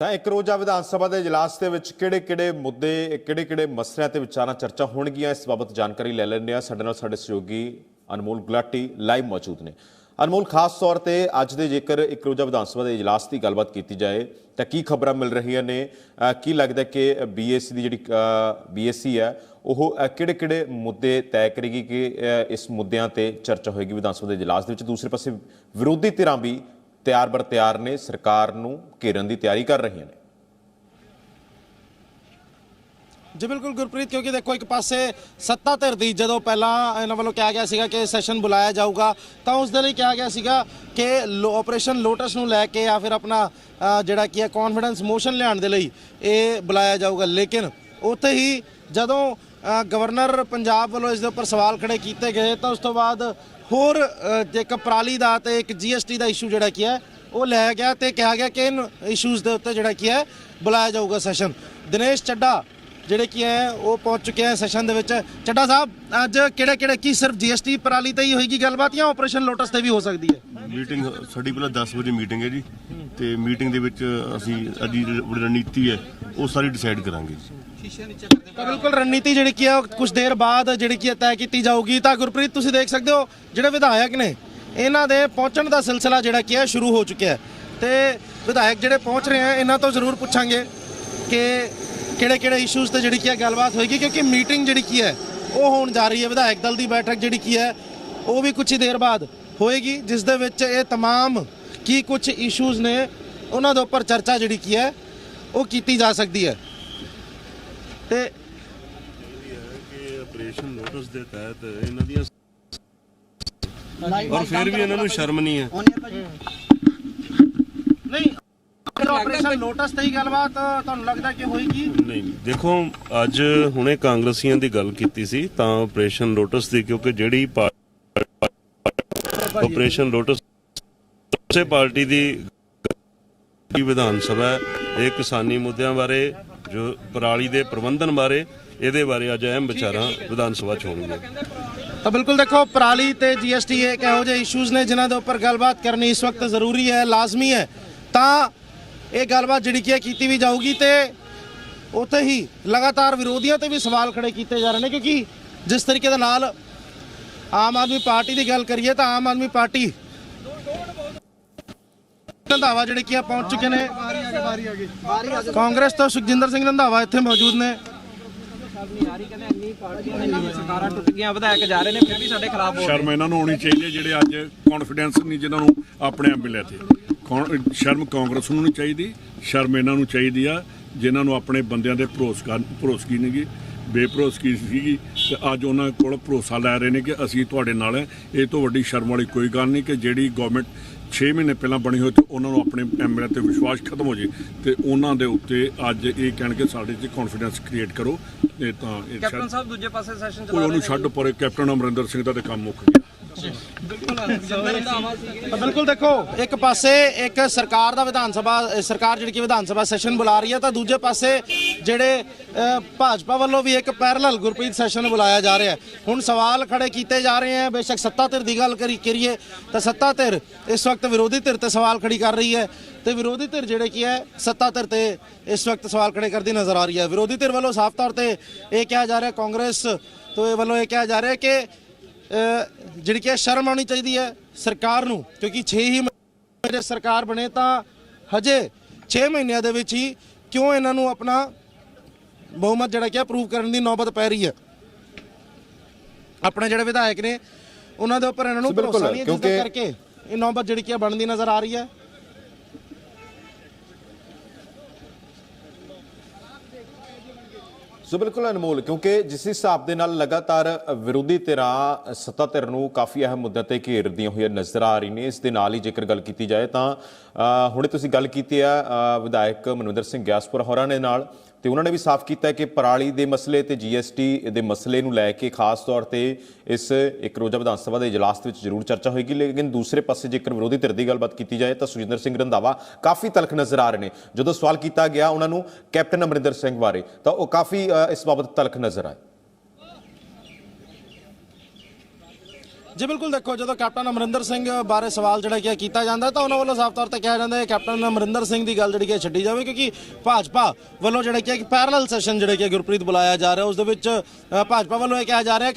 ਤਾਂ ਇੱਕ ਰੋਜ਼ਾ ਵਿਧਾਨ ਸਭਾ ਦੇ ਇਜਲਾਸ ਦੇ ਵਿੱਚ ਕਿਹੜੇ-ਕਿਹੜੇ ਮੁੱਦੇ ਕਿਹੜੇ-ਕਿਹੜੇ ਮਸਲਿਆਂ ਤੇ ਵਿਚਾਰਾਂ ਚਰਚਾ ਹੋਣਗੀਆਂ ਇਸ ਬਾਬਤ ਜਾਣਕਾਰੀ ਲੈ ਲੈਂਦੇ ਆ। ਸਾਡੇ ਨਾਲ ਸਾਡੇ ਸਹਿਯੋਗੀ ਅਨਮੋਲ ਗੁਲਾਟੀ ਲਾਈਵ ਮੌਜੂਦ ਨੇ। ਅਨਮੋਲ, ਖਾਸ ਤੌਰ ਤੇ ਅੱਜ ਦੇ ਜੇਕਰ ਇੱਕ ਰੋਜ਼ਾ ਵਿਧਾਨ ਸਭਾ ਦੇ ਇਜਲਾਸ ਦੀ ਗੱਲਬਾਤ ਕੀਤੀ ਜਾਏ ਤਾਂ ਕੀ ਖਬਰਾਂ ਮਿਲ ਰਹੀਆਂ ਨੇ? ਕੀ ਲੱਗਦਾ ਕਿ ਬੀਏਸੀ ਦੀ ਜਿਹੜੀ ਬੀਏਸੀ ਹੈ ਉਹ ਕਿਹੜੇ-ਕਿਹੜੇ ਮੁੱਦੇ ਤੈਅ ਕਰੇਗੀ ਕਿ ਇਸ ਮੁੱਦਿਆਂ ਤੇ ਚਰਚਾ ਹੋਏਗੀ ਵਿਧਾਨ ਸਭਾ ਦੇ ਇਜਲਾਸ ਦੇ ਵਿੱਚ? ਦੂਸਰੇ ਪਾਸੇ ਵਿਰੋਧੀ ਧਿਰਾਂ ਵੀ ਤਿਆਰ ਬਰ ਤਿਆਰ ਨੇ, ਸਰਕਾਰ ਨੂੰ ਘੇਰਨ ਦੀ ਤਿਆਰੀ ਕਰ ਰਹੀਆਂ ਨੇ। जी बिल्कुल गुरप्रीत, क्योंकि देखो एक पासे सत्ता धिर दी जो पहला इन्होंने वालों कहा गया सीगा कि सैशन बुलाया जाऊगा तो उस दे लई कहा गया सीगा कि ऑपरेशन लोटस नूं लैके या फिर अपना जिहड़ा की है कॉन्फिडेंस मोशन लियाउण दे लई ये बुलाया जाऊगा। लेकिन उत्थे ही जदों गवर्नर पंजाब वालों इस दे उपर सवाल खड़े किए गए तो उस तो बाद होर एक पराली दा ते एक GST का इशू जिहड़ा की है वो लिया गया तो कहा गया कि इन इशूज़ के उत्ते जिहड़ा की है बुलाया जाऊगा सैशन। दिनेश चड्ढा ਜਿਹੜੇ ਕੀ ਹੈ ਉਹ ਪਹੁੰਚ ਚੁੱਕੇ ਆ ਸੈਸ਼ਨ ਦੇ ਵਿੱਚ। ਚੱਡਾ ਸਾਹਿਬ, ਅੱਜ ਕਿਹੜੇ ਕੀ ਸਿਰਫ GST ਪਰਾਲੀ ਤੇ ਹੀ ਹੋਏਗੀ ਗੱਲਬਾਤ ਜਾਂ ਆਪਰੇਸ਼ਨ ਲੋਟਸ ਤੇ ਵੀ ਹੋ ਸਕਦੀ ਹੈ? ਮੀਟਿੰਗ ਸਾਡੀ ਪਹਿਲਾਂ 10 ਵਜੇ ਮੀਟਿੰਗ ਹੈ ਜੀ, ਤੇ ਮੀਟਿੰਗ ਦੇ ਵਿੱਚ ਅਸੀਂ ਅੱਜ ਦੀ ਰਣਨੀਤੀ ਹੈ ਉਹ ਸਾਰੀ ਡਿਸਾਈਡ ਕਰਾਂਗੇ ਜੀ। ਤਾਂ ਬਿਲਕੁਲ ਰਣਨੀਤੀ ਜਿਹੜੀ ਕੀ ਹੈ ਕੁਝ ਦੇਰ ਬਾਅਦ ਜਿਹੜੀ ਕੀ ਹੈ ਤੈਅ ਕੀਤੀ ਜਾਊਗੀ। ਤਾਂ ਗੁਰਪ੍ਰੀਤ, ਤੁਸੀਂ ਦੇਖ ਸਕਦੇ ਹੋ ਜਿਹੜੇ ਵਿਧਾਇਕ ਨੇ ਇਹਨਾਂ ਦੇ ਪਹੁੰਚਣ ਦਾ ਸਿਲਸਿਲਾ ਜਿਹੜਾ ਕੀ ਹੈ ਸ਼ੁਰੂ ਹੋ ਚੁੱਕਿਆ ਹੈ ਤੇ ਵਿਧਾਇਕ ਜਿਹੜੇ ਪਹੁੰਚ ਰਹੇ ਆ ਇਹਨਾਂ ਤੋਂ ਜ਼ਰੂਰ ਪੁੱਛਾਂਗੇ ਕਿ ਕਿਹੜੇ ਇਸ਼ੂਜ਼ ਤੇ ਜਿਹੜੀ ਕੀ ਹੈ ਗੱਲਬਾਤ ਹੋਏਗੀ, ਕਿਉਂਕਿ ਮੀਟਿੰਗ ਜਿਹੜੀ ਕੀ ਹੈ ਉਹ ਹੋਣ ਜਾ ਰਹੀ ਹੈ। ਵਿਧਾਇਕ ਦਲ ਦੀ ਬੈਠਕ ਜਿਹੜੀ ਕੀ ਹੈ ਉਹ ਵੀ ਕੁਝ ਹੀ ਦੇਰ ਬਾਅਦ ਹੋਏਗੀ, ਜਿਸ ਦੇ ਵਿੱਚ ਇਹ तमाम ਕੀ ਕੁਝ ਇਸ਼ੂਜ਼ ਨੇ ਉਹਨਾਂ ਦੇ ਉੱਪਰ ਚਰਚਾ ਜਿਹੜੀ ਕੀ ਹੈ ਉਹ ਕੀਤੀ ਜਾ ਸਕਦੀ ਹੈ। ਤੇ ਆਪਰੇਸ਼ਨ ਲੋਟਸ ਦੇ ਤਹਿਤ ਇਹਨਾਂ ਦੀਆਂ ਔਰ ਫਿਰ ਵੀ ਇਹਨਾਂ ਨੂੰ ਸ਼ਰਮ ਨਹੀਂ ਹੈ। ਨਹੀਂ, ਆਪਰੇਸ਼ਨ ਲੋਟਸ ਤੇ ਹੀ ਗੱਲਬਾਤ ਤੁਹਾਨੂੰ ਲੱਗਦਾ ਕਿ ਹੋਏਗੀ? ਨਹੀਂ, ਦੇਖੋ ਅੱਜ ਹੁਣੇ ਕਾਂਗਰਸੀਆਂ ਦੀ ਗੱਲ ਕੀਤੀ ਸੀ ਤਾਂ ਆਪਰੇਸ਼ਨ ਲੋਟਸ ਦੀ, ਕਿਉਂਕਿ ਜਿਹੜੀ ਆਪਰੇਸ਼ਨ ਲੋਟਸ ਉਸੇ ਪਾਰਟੀ ਦੀ ਵਿਧਾਨ ਸਭਾ ਇਹ ਕਿਸਾਨੀ ਮੁੱਦਿਆਂ ਬਾਰੇ ਜੋ ਪਰਾਲੀ ਦੇ ਪ੍ਰਬੰਧਨ ਬਾਰੇ ਇਹਦੇ ਬਾਰੇ ਅੱਜ ਅਹਿਮ ਵਿਚਾਰਾਂ ਵਿਧਾਨ ਸਭਾ ਚ ਹੋਣਗੀਆਂ। ਤਾਂ ਬਿਲਕੁਲ ਦੇਖੋ, ਪਰਾਲੀ ਤੇ GST ਇੱਕ ਇਹੋ ਜਿਹੇ ਇਸ਼ੂਜ਼ ਨੇ ਜਿਨ੍ਹਾਂ ਦੇ ਉੱਪਰ ਗੱਲਬਾਤ ਕਰਨੀ ਇਸ ਵਕਤ ਜ਼ਰੂਰੀ ਹੈ, ਲਾਜ਼ਮੀ ਹੈ। ਤਾਂ ਇਹ ਗੱਲਬਾਤ ਜਿਹੜੀ ਕੀ ਕੀਤੀ ਵੀ ਜਾਊਗੀ ਤੇ ਉੱਥੇ ਹੀ ਲਗਾਤਾਰ ਵਿਰੋਧੀਆਂ ਤੇ ਵੀ ਸਵਾਲ ਖੜੇ ਕੀਤੇ ਜਾ ਰਹੇ ਨੇ, ਕਿਉਂਕਿ ਜਿਸ ਤਰੀਕੇ ਦੇ ਨਾਲ ਆਮ ਆਦਮੀ ਪਾਰਟੀ ਦੀ ਗੱਲ ਕਰੀਏ ਤਾਂ ਆਮ ਆਦਮੀ ਪਾਰਟੀ ਰੰਧਾਵਾ ਜਿਹੜੇ ਕੀ ਪਹੁੰਚ ਚੁੱਕੇ ਨੇ। ਕਾਂਗਰਸ ਤੋਂ ਸੁਖਜਿੰਦਰ ਸਿੰਘ ਰੰਧਾਵਾ ਇੱਥੇ ਮੌਜੂਦ ਨੇ। ਸਰਕਾਰਾਂ ਟੁੱਟ ਗਈਆਂ, ਵਿਧਾਇਕ ਜਾ ਰਹੇ ਨੇ ਫਿਰ ਵੀ ਸਾਡੇ ਖਿਲਾਫ ਬੋਲ ਰਹੇ। ਸ਼ਰਮ ਇਹਨਾਂ ਨੂੰ ਆਉਣੀ ਚਾਹੀਦੀ ਹੈ ਜਿਹੜੇ ਅੱਜ ਕੌਨਫੀਡੈਂਸ ਨਹੀਂ ਜਿਨ੍ਹਾਂ ਨੂੰ ਆਪਣੇ ਐਮਐਲਏ ਤੇ। ਸ਼ਰਮ ਕਾਂਗਰਸ ਨੂੰ ਨਹੀਂ ਚਾਹੀਦੀ, ਸ਼ਰਮ ਇਹਨਾਂ ਨੂੰ ਚਾਹੀਦੀ ਆ ਜਿਨ੍ਹਾਂ ਨੂੰ ਆਪਣੇ ਬੰਦਿਆਂ ਦੇ ਭਰੋਸਗੀ ਨਹੀਂ ਗੀ, ਬੇਭਰੋਸਗੀ ਸੀਗੀ ਤੇ ਅੱਜ ਉਹਨਾਂ ਕੋਲ ਭਰੋਸਾ ਲੈ ਰਹੇ ਨੇ ਕਿ ਅਸੀਂ ਤੁਹਾਡੇ ਨਾਲ ਹੈ। ਇਹ ਤੋਂ ਵੱਡੀ ਸ਼ਰਮ ਵਾਲੀ ਕੋਈ ਗੱਲ ਨਹੀਂ ਕਿ ਜਿਹੜੀ ਗਵਰਨਮੈਂਟ 6 ਮਹੀਨੇ ਪਹਿਲਾਂ ਬਣੀ ਹੋਈ ਤੇ ਉਹਨਾਂ ਨੂੰ ਆਪਣੇ ਐਮਐਲਏ ਤੇ ਵਿਸ਼ਵਾਸ ਖਤਮ ਹੋ ਜੇ ਤੇ ਉਹਨਾਂ ਦੇ ਉੱਤੇ ਅੱਜ ਇਹ ਕਹਿਣ ਕਿ ਸਾਡੇ 'ਚ ਕੌਨਫੀਡੈਂਸ ਕ੍ਰੀਏਟ ਕਰੋ। ਇਹ ਤਾਂ ਕੈਪਟਨ ਸਾਹਿਬ ਦੂਜੇ ਪਾਸੇ ਸੈਸ਼ਨ ਚਲਾ ਰਹੇ ਨੇ। ਉਹਨੂੰ ਛੱਡ ਪਰੇ, ਕੈਪਟਨ ਅਮਰਿੰਦਰ ਸਿੰਘ ਦਾ ਤੇ ਕੰਮ ਮੁੱਕ ਗਿਆ। ਬਿਲਕੁਲ ਦੇਖੋ, ਇੱਕ ਪਾਸੇ ਇੱਕ ਸਰਕਾਰ ਦਾ ਵਿਧਾਨ ਸਭਾ ਸਰਕਾਰ ਜਿਹੜੀ ਕਿ ਵਿਧਾਨ ਸਭਾ ਸੈਸ਼ਨ ਬੁਲਾ ਰਹੀ ਹੈ ਤਾਂ ਦੂਜੇ ਪਾਸੇ ਜਿਹੜੇ ਭਾਜਪਾ ਵੱਲੋਂ ਵੀ ਇੱਕ ਪੈਰਲਲ ਗੁਰਪ੍ਰੀਤ ਸੈਸ਼ਨ ਬੁਲਾਇਆ ਜਾ ਰਿਹਾ ਹੈ। ਹੁਣ ਸਵਾਲ ਖੜੇ ਕੀਤੇ ਜਾ ਰਹੇ ਹੈ। ਬੇਸ਼ੱਕ ਸੱਤਾ ਧਿਰ ਦੀ ਗੱਲ ਕਰੀਏ ਤਾਂ ਸੱਤਾ ਧਿਰ ਇਸ ਵਕਤ ਵਿਰੋਧੀ ਧਿਰ ਤੇ ਸਵਾਲ ਖੜੀ ਕਰ ਰਹੀ ਹੈ ਤੇ ਵਿਰੋਧੀ ਧਿਰ ਜਿਹੜੇ ਕੀ ਹੈ ਸੱਤਾ ਧਿਰ ਤੇ ਇਸ ਵਕਤ ਸਵਾਲ ਖੜੇ ਕਰਦੀ ਨਜ਼ਰ ਆ ਰਹੀ ਹੈ। ਵਿਰੋਧੀ ਧਿਰ ਵੱਲੋਂ ਸਾਫ਼ ਤੌਰ ਤੇ ਇਹ ਕਿਹਾ ਜਾ ਰਿਹਾ, ਕਾਂਗਰਸ ਤੋਂ ਇਹ ਵੱਲੋਂ ਇਹ ਕਿਹਾ ਜਾ ਰਿਹਾ ਕਿ ਜਿਹੜੀ ਕਿ ਸ਼ਰਮ ਆਉਣੀ ਚਾਹੀਦੀ ਹੈ ਸਰਕਾਰ ਨੂੰ, ਕਿਉਂਕਿ 6 ਹੀ ਮਹੀਨੇ ਸਰਕਾਰ ਬਣੇ ਤਾਂ ਹਜੇ 6 ਮਹੀਨਿਆਂ ਦੇ ਵਿੱਚ ਹੀ ਕਿਉਂ ਇਹਨਾਂ ਨੂੰ ਆਪਣਾ ਬਹੁਮਤ ਜਿਹੜਾ ਕਿ ਪ੍ਰੂਵ ਕਰਨ ਦੀ ਨੌਬਤ ਪੈ ਰਹੀ ਹੈ। ਆਪਣੇ ਜਿਹੜੇ ਵਿਧਾਇਕ ਨੇ ਉਹਨਾਂ ਦੇ ਉੱਪਰ ਇਹਨਾਂ ਨੂੰ ਭਰੋਸਾ ਨਹੀਂ ਹੈ, ਜਿਸ ਦੇ ਕਰਕੇ ਇਹ ਨੌਬਤ ਜਿਹੜੀ ਕਿ ਬਣਦੀ ਨਜ਼ਰ ਆ ਰਹੀ ਹੈ। ਸੋ ਬਿਲਕੁਲ ਅਨਮੋਲ, ਕਿਉਂਕਿ ਜਿਸ ਹਿਸਾਬ ਦੇ ਨਾਲ ਲਗਾਤਾਰ ਵਿਰੋਧੀ ਧਿਰਾਂ ਸੱਤਾ ਧਿਰ ਨੂੰ ਕਾਫੀ ਅਹਿਮ ਮੁੱਦਿਆਂ ਤੇ ਘੇਰਦੀਆਂ ਹੋਈਆਂ ਨਜ਼ਰ ਆ ਰਹੀ ਨੇ। ਇਸ ਦੇ ਨਾਲ ਹੀ ਜੇਕਰ ਗੱਲ ਕੀਤੀ ਜਾਏ ਤਾਂ ਹੁਣੇ ਤੁਸੀਂ ਗੱਲ ਕੀਤੀ ਆ ਵਿਧਾਇਕ ਮਨਵਿੰਦਰ ਸਿੰਘ ਗਿਆਸਪੁਰਾ ਹੋਰਾਂ ਨੇ ਨਾਲ, ਤੇ ਉਹਨਾਂ ਨੇ ਵੀ ਸਾਫ਼ ਕੀਤਾ ਕਿ ਪਰਾਲੀ ਦੇ ਮਸਲੇ ਤੇ GST ਦੇ ਮਸਲੇ ਨੂੰ ਲੈ ਕੇ ਖਾਸ ਤੌਰ ਤੇ ਇਸ ਇੱਕ ਰੋਜ਼ਾ ਵਿਧਾਨ ਸਭਾ ਦੇ ਇਜਲਾਸ ਦੇ ਵਿੱਚ ਜ਼ਰੂਰ ਚਰਚਾ ਹੋਏਗੀ। ਲੇਕਿਨ ਦੂਸਰੇ ਪਾਸੇ ਜੇਕਰ ਵਿਰੋਧੀ ਧਿਰ ਦੀ ਗੱਲਬਾਤ ਕੀਤੀ ਜਾਏ ਤਾਂ ਸੁਖਜਿੰਦਰ ਸਿੰਘ ਰੰਧਾਵਾ ਕਾਫੀ ਤਲਖ ਨਜ਼ਰ ਆ ਰਹੇ ਨੇ। ਜਦੋਂ ਸਵਾਲ ਕੀਤਾ ਗਿਆ ਉਹਨਾਂ ਨੂੰ ਕੈਪਟਨ ਅਮਰਿੰਦਰ ਸਿੰਘ ਬਾਰੇ ਤਾਂ ਉਹ ਕਾਫੀ ਇਸ ਬਾਬਤ ਤਲਖ ਨਜ਼ਰ ਆਏ। ਜੀ ਬਿਲਕੁਲ ਦੇਖੋ ਜਦੋਂ ਕੈਪਟਨ ਅਮਰਿੰਦਰ ਸਿੰਘ ਬਾਰੇ ਸਵਾਲ ਜਿਹੜਾ ਕਿ ਕੀਤਾ ਜਾਂਦਾ ਤਾਂ ਉਹਨਾਂ ਵੱਲੋਂ ਸਾਫ਼ ਤੌਰ ਤੇ ਕਿਹਾ ਜਾਂਦਾ ਹੈ ਕੈਪਟਨ ਅਮਰਿੰਦਰ ਸਿੰਘ ਦੀ ਗੱਲ ਜਿਹੜੀ ਕਿ ਛੱਡੀ ਜਾਵੇ ਕਿਉਂਕਿ ਭਾਜਪਾ ਵੱਲੋਂ ਜਿਹੜਾ ਕਿ ਇੱਕ ਪੈਰਲਲ ਸੈਸ਼ਨ ਜਿਹੜੇ ਕਿ ਗੁਰਪ੍ਰੀਤ ਬੁਲਾਇਆ ਜਾ ਰਿਹਾ ਉਸ ਦੇ ਵਿੱਚ ਭਾਜਪਾ ਵੱਲੋਂ ਇਹ ਕਿਹਾ ਜਾ ਰਿਹਾ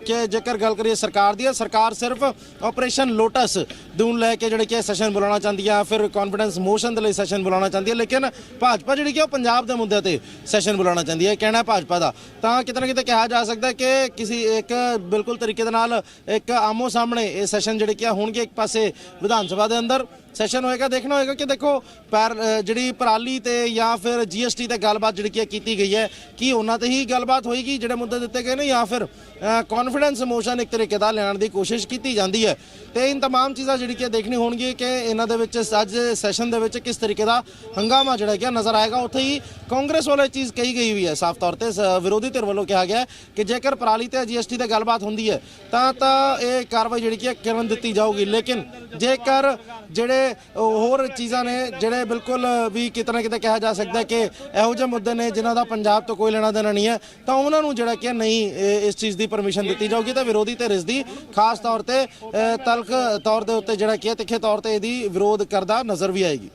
ਕਿ ਜੇਕਰ ਗੱਲ ਕਰੀਏ ਸਰਕਾਰ ਦੀ ਸਰਕਾਰ ਸਿਰਫ ਆਪਰੇਸ਼ਨ ਲੋਟਸ ਨੂੰ ਲੈ ਕੇ ਜਿਹੜੇ ਕਿ ਸੈਸ਼ਨ ਬੁਲਾਉਣਾ ਚਾਹੁੰਦੀ ਹੈ ਫਿਰ ਕੌਨਫੀਡੈਂਸ ਮੋਸ਼ਨ ਦੇ ਲਈ ਸੈਸ਼ਨ ਬੁਲਾਉਣਾ ਚਾਹੁੰਦੀ ਹੈ ਲੇਕਿਨ ਭਾਜਪਾ ਜਿਹੜੀ ਕਿ ਉਹ ਪੰਜਾਬ ਦੇ ਮੁੱਦੇ ਤੇ ਸੈਸ਼ਨ ਬੁਲਾਉਣਾ ਚਾਹੁੰਦੀ ਹੈ ਕਹਿਣਾ ਭਾਜਪਾ ਦਾ ਤਾਂ ਕਿਤੇ ਨਾ ਕਿਤੇ ਕਿਹਾ ਜਾ ਸਕਦਾ ਕਿ ਕਿਸੇ ਇੱਕ ਬਿਲਕੁਲ ਤਰੀਕੇ ਦੇ ਨਾਲ ਇੱਕ ਆਮੋ ਸਾਹਮਣੇ ਇਹ ਸੈਸ਼ਨ ਜਿਹੜੇ ਕਿ ਹੋਣਗੇ ਇੱਕ ਪਾਸੇ ਵਿਧਾਨ ਸਭਾ ਦੇ ਅੰਦਰ ਸੈਸ਼ਨ ਹੋਏਗਾ ਦੇਖਣਾ ਹੋਏਗਾ ਕਿ ਦੇਖੋ ਜਿਹੜੀ ਪਰਾਲੀ ਤੇ ਜਾਂ ਫਿਰ GST ਤੇ ਗੱਲਬਾਤ ਜਿਹੜੀ ਕਿ ਕੀਤੀ ਗਈ ਹੈ ਕਿ ਉਹਨਾਂ ਤੇ ਹੀ ਗੱਲਬਾਤ ਹੋਏਗੀ ਜਿਹੜੇ ਮੁੱਦੇ ਦਿੱਤੇ ਗਏ ਨੇ ਜਾਂ ਫਿਰ ਕੌਨਫੀਡੈਂਸ ਮੋਸ਼ਨ ਇੱਕ ਤਰੀਕੇ ਦਾ ਲੈਣ ਦੀ ਕੋਸ਼ਿਸ਼ ਕੀਤੀ ਜਾਂਦੀ ਹੈ ਤੇ ਇਨ तमाम ਚੀਜ਼ਾਂ ਜਿਹੜੀ ਕਿ ਦੇਖਣੀ ਹੋਣਗੀ ਕਿ ਇਹਨਾਂ ਦੇ ਵਿੱਚ ਅੱਜ ਸੈਸ਼ਨ ਦੇ ਵਿੱਚ ਕਿਸ ਤਰੀਕੇ ਦਾ ਹੰਗਾਮਾ ਜਿਹੜਾ ਕਿ ਨਜ਼ਰ ਆਏਗਾ ਉੱਥੇ ਹੀ ਕਾਂਗਰਸ ਵੱਲੋਂ ਇਹ ਚੀਜ਼ ਕਹੀ ਗਈ ਵੀ ਹੈ ਸਾਫ਼ ਤੌਰ ਤੇ ਵਿਰੋਧੀ ਧਿਰ ਵੱਲੋਂ ਕਿਹਾ ਗਿਆ ਕਿ ਜੇਕਰ ਪਰਾਲੀ ਤੇ GST ਤੇ ਗੱਲਬਾਤ ਹੁੰਦੀ ਹੈ ਤਾਂ ਇਹ ਕਾਰਵਾਈ ਜਿਹੜੀ ਕਿ ਕਰਨ ਦਿੱਤੀ ਜਾਊਗੀ ਲੇਕਿਨ ਜੇਕਰ ਜਿਹੜੇ ਹੋਰ ਚੀਜ਼ਾਂ ਨੇ ਜਿਹੜੇ ਬਿਲਕੁਲ ਵੀ ਕਿਤੇ ਨਾ ਕਿਤੇ ਕਿਹਾ ਜਾ ਸਕਦਾ ਕਿ ਇਹੋ ਜਿਹੇ ਮੁੱਦੇ ਨੇ ਜਿਨ੍ਹਾਂ ਦਾ ਪੰਜਾਬ ਤੋਂ ਕੋਈ ਲੈਣਾ ਦੇਣਾ ਨਹੀਂ ਹੈ ਤਾਂ ਉਹਨਾਂ ਨੂੰ ਜਿਹੜਾ ਕਿ ਨਹੀਂ ਇਸ ਚੀਜ਼ ਦੀ ਪਰਮਿਸ਼ਨ ਦਿੱਤੀ ਜਾਊਗੀ ਤਾਂ ਵਿਰੋਧੀ ਧਿਰ ਇਸ ਦੀ ਖਾਸ ਤੌਰ ਤੇ ਤਲਖ ਤੌਰ ਦੇ ਉੱਤੇ ਜਿਹੜਾ ਕਿ ਤਿੱਖੇ ਤੌਰ ਤੇ ਇਹਦੀ ਵਿਰੋਧ ਕਰਦਾ ਨਜ਼ਰ ਵੀ ਆਏਗੀ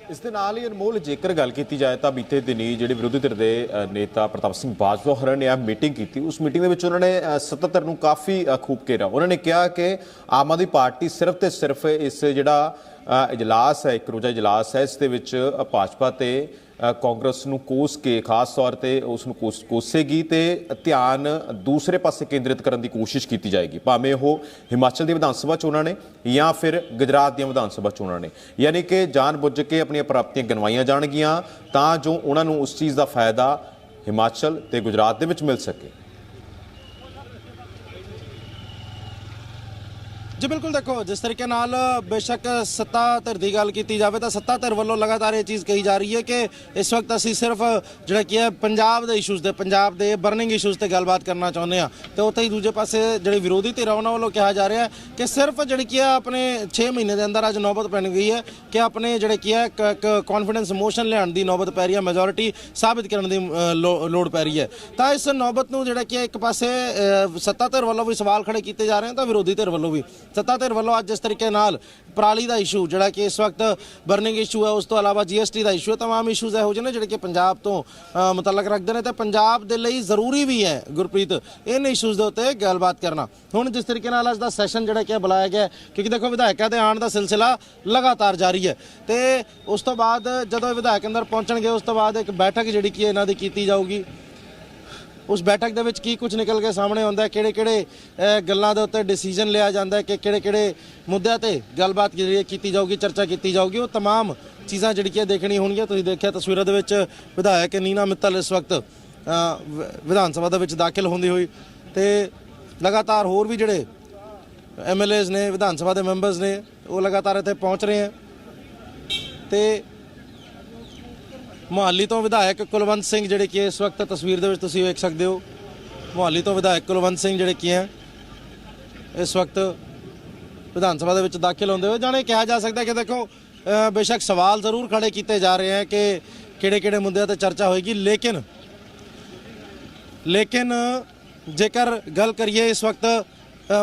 ਇਸ ਦੇ ਨਾਲ ਹੀ ਅਨਮੋਲ ਜੇਕਰ ਗੱਲ ਕੀਤੀ ਜਾਏ ਤਾਂ ਬੀਤੇ ਦਿਨੀ ਜਿਹੜੇ ਵਿਰੋਧੀ ਧਿਰ ਦੇ ਨੇਤਾ ਪ੍ਰਤਾਪ ਸਿੰਘ ਬਾਜਵਾ ਹੋਰਾਂ ਨੇ ਮੀਟਿੰਗ ਕੀਤੀ ਉਸ ਮੀਟਿੰਗ ਦੇ ਵਿੱਚ ਉਹਨਾਂ ਨੇ ਸੱਤਾਧਿਰ ਨੂੰ ਕਾਫੀ ਖੂਬ ਘੇਰਿਆ ਉਹਨਾਂ ਨੇ ਕਿਹਾ ਕਿ ਆਮ ਆਦਮੀ ਪਾਰਟੀ ਸਿਰਫ ਤੇ ਸਿਰਫ ਇਸ ਜਿਹੜਾ ਇਜਲਾਸ ਹੈ ਇੱਕ ਰੋਜ਼ਾ ਇਜਲਾਸ ਹੈ ਇਸ ਦੇ ਵਿੱਚ ਭਾਜਪਾ ਤੇ ਕਾਂਗਰਸ ਨੂੰ ਕੋਸ ਕੇ ਖਾਸ ਤੌਰ ਤੇ ਉਸ ਨੂੰ ਕੋਸੇਗੀ ਤੇ ਧਿਆਨ ਦੂਸਰੇ ਪਾਸੇ ਕੇਂਦਰਿਤ ਕਰਨ ਦੀ ਕੋਸ਼ਿਸ਼ ਕੀਤੀ ਜਾਏਗੀ ਭਾਵੇਂ ਉਹ ਹਿਮਾਚਲ ਦੀ ਵਿਧਾਨ ਸਭਾ ਚੋਣਾਂ ਨੇ ਜਾਂ ਫਿਰ ਗੁਜਰਾਤ ਦੀਆਂ ਵਿਧਾਨ ਸਭਾ ਚੋਣਾਂ ਨੇ ਯਾਨੀ ਕਿ ਜਾਣਬੁੱਝ ਕੇ ਆਪਣੀਆਂ ਪ੍ਰਾਪਤੀਆਂ ਗਨਵਾਈਆਂ ਜਾਣਗੀਆਂ ਤਾਂ ਜੋ ਉਹਨਾਂ ਨੂੰ ਉਸ ਚੀਜ਼ ਦਾ ਫਾਇਦਾ ਹਿਮਾਚਲ ਤੇ ਗੁਜਰਾਤ ਦੇ ਵਿੱਚ ਮਿਲ ਸਕੇ ਜੀ ਬਿਲਕੁਲ ਦੇਖੋ ਜਿਸ ਤਰੀਕੇ ਨਾਲ ਬੇਸ਼ੱਕ ਸੱਤਾ ਧਿਰ ਦੀ ਗੱਲ ਕੀਤੀ ਜਾਵੇ ਤਾਂ ਸੱਤਾ ਧਿਰ ਵੱਲੋਂ ਲਗਾਤਾਰ ਇਹ ਚੀਜ਼ ਕਹੀ ਜਾ ਰਹੀ ਹੈ ਕਿ ਇਸ ਵਕਤ ਅਸੀਂ ਸਿਰਫ ਜਿਹੜਾ ਕੀ ਹੈ ਪੰਜਾਬ ਦੇ ਇਸ਼ੂਜ਼ ਦੇ ਪੰਜਾਬ ਦੇ ਬਰਨਿੰਗ ਇਸ਼ੂਜ਼ ਤੇ ਗੱਲਬਾਤ ਕਰਨਾ ਚਾਹੁੰਦੇ ਆ ਤੇ ਉੱਥੇ ਹੀ ਦੂਜੇ ਪਾਸੇ ਜਿਹੜੇ ਵਿਰੋਧੀ ਧਿਰ ਉਹਨਾਂ ਵੱਲੋਂ ਕਿਹਾ ਜਾ ਰਿਹਾ ਕਿ ਸਿਰਫ ਜਿਹੜੀ ਕੀ ਹੈ ਆਪਣੇ 6 ਮਹੀਨੇ ਦੇ ਅੰਦਰ ਅੱਜ ਨੌਬਤ ਪੈਣ ਗਈ ਹੈ ਕਿ ਆਪਣੇ ਜਿਹੜੇ ਕੀ ਹੈ ਕੌਨਫੀਡੈਂਸ ਮੋਸ਼ਨ ਲਿਆਉਣ ਦੀ ਨੌਬਤ ਪੈ ਰਹੀ ਹੈ ਮੈਜੋਰਿਟੀ ਸਾਬਿਤ ਕਰਨ ਦੀ ਲੋੜ ਪੈ ਰਹੀ ਹੈ ਤਾਂ ਇਸ ਨੌਬਤ ਨੂੰ ਜਿਹੜਾ ਕੀ ਹੈ ਇੱਕ ਪਾਸੇ ਸੱਤਾ ਧਿਰ ਵੱਲੋਂ ਵੀ ਸਵਾਲ ਖੜੇ ਕੀਤੇ ਜਾ ਰਹੇ ਹਨ ਤਾਂ ਵਿਰੋਧੀ ਧਿਰ ਵੱਲੋਂ ਵੀ ਸੱਤਾ ਧਿਰ ਵੱਲੋਂ ਅੱਜ ਇਸ ਤਰੀਕੇ ਨਾਲ ਪਰਾਲੀ ਦਾ ਇਸ਼ੂ ਜਿਹੜਾ ਕਿ ਇਸ ਵਕਤ ਬਰਨਿੰਗ ਇਸ਼ੂ ਹੈ ਉਸ ਤੋਂ ਇਲਾਵਾ GST ਦਾ ਇਸ਼ੂ ਹੈ तमाम ਇਸ਼ੂਜ਼ ਇਹੋ ਜਿਹੇ ਨੇ ਜਿਹੜੇ ਕਿ ਪੰਜਾਬ ਤੋਂ ਮੁਤਲਕ ਰੱਖਦੇ ਨੇ ਤੇ ਪੰਜਾਬ ਦੇ ਲਈ ਜ਼ਰੂਰੀ ਵੀ ਹੈ ਗੁਰਪ੍ਰੀਤ ਇਹਨਾਂ ਇਸ਼ੂਜ਼ ਦੇ ਉੱਤੇ ਗੱਲਬਾਤ ਕਰਨਾ ਹੁਣ ਜਿਸ ਤਰੀਕੇ ਨਾਲ ਅੱਜ ਦਾ ਸੈਸ਼ਨ ਜਿਹੜਾ ਕਿ ਬੁਲਾਇਆ ਗਿਆ ਕਿਉਂਕਿ ਦੇਖੋ ਵਿਧਾਇਕਾਂ ਦੇ ਆਉਣ ਦਾ ਸਿਲਸਿਲਾ ਲਗਾਤਾਰ ਜਾਰੀ ਹੈ ਤੇ ਉਸ ਤੋਂ ਬਾਅਦ ਜਦੋਂ ਇਹ ਵਿਧਾਇਕ ਅੰਦਰ ਪਹੁੰਚਣਗੇ ਉਸ ਤੋਂ ਬਾਅਦ ਇੱਕ ਬੈਠਕ ਜਿਹੜੀ ਕਿ ਇਹਨਾਂ ਦੀ ਕੀਤੀ ਜਾਊਗੀ ਉਸ ਬੈਠਕ ਦੇ ਵਿੱਚ ਕੀ ਕੁਝ ਨਿਕਲ ਕੇ ਸਾਹਮਣੇ ਆਉਂਦਾ ਕਿਹੜੇ ਗੱਲਾਂ ਦੇ ਉੱਤੇ ਡਿਸੀਜਨ ਲਿਆ ਜਾਂਦਾ ਹੈ ਕਿ ਕਿਹੜੇ ਮੁੱਦਿਆਂ ਤੇ ਗੱਲਬਾਤ ਕੀਤੀ ਜਾਊਗੀ ਚਰਚਾ ਕੀਤੀ ਜਾਊਗੀ ਉਹ तमाम ਚੀਜ਼ਾਂ ਜਿਹੜੀਆਂ ਦੇਖਣੀ ਹੋਣਗੀਆਂ ਤੁਸੀਂ ਦੇਖਿਆ ਤਸਵੀਰਾਂ ਦੇ ਵਿੱਚ ਵਿਧਾਇਕ ਨੀਨਾ ਮਿੱਤਲ ਇਸ ਵਕਤ ਵਿਧਾਨ ਸਭਾ ਦੇ ਵਿੱਚ ਦਾਖਲ ਹੁੰਦੀ ਹੋਈ ਤੇ ਲਗਾਤਾਰ ਹੋਰ ਵੀ ਜਿਹੜੇ MLAs ਨੇ ਵਿਧਾਨ ਸਭਾ ਦੇ ਮੈਂਬਰਸ ਨੇ ਉਹ ਲਗਾਤਾਰ ਇੱਥੇ ਪਹੁੰਚ ਰਹੇ ਹਨ ਤੇ ਮੁਹਾਲੀ ਤੋਂ ਵਿਧਾਇਕ ਕੁਲਵੰਤ ਸਿੰਘ ਜਿਹੜੇ ਕਿ ਇਸ ਵਕਤ ਤਸਵੀਰ ਦੇ ਵਿੱਚ ਤੁਸੀਂ ਵੇਖ ਸਕਦੇ ਹੋ ਮੁਹਾਲੀ ਤੋਂ ਵਿਧਾਇਕ ਕੁਲਵੰਤ ਸਿੰਘ ਜਿਹੜੇ ਕੀ ਹੈ ਇਸ ਵਕਤ ਵਿਧਾਨ ਸਭਾ ਦੇ ਵਿੱਚ ਦਾਖਲ ਹੁੰਦੇ ਹੋਏ ਜਾਣੇ ਕਿਹਾ ਜਾ ਸਕਦਾ ਕਿ ਦੇਖੋ ਬੇਸ਼ੱਕ ਸਵਾਲ ਜ਼ਰੂਰ ਖੜੇ ਕੀਤੇ ਜਾ ਰਹੇ ਹਨ ਕਿ ਕਿਹੜੇ ਮੁੱਦਿਆਂ ਤੇ ਚਰਚਾ ਹੋਏਗੀ ਲੇਕਿਨ ਜੇਕਰ ਗੱਲ ਕਰੀਏ ਇਸ ਵਕਤ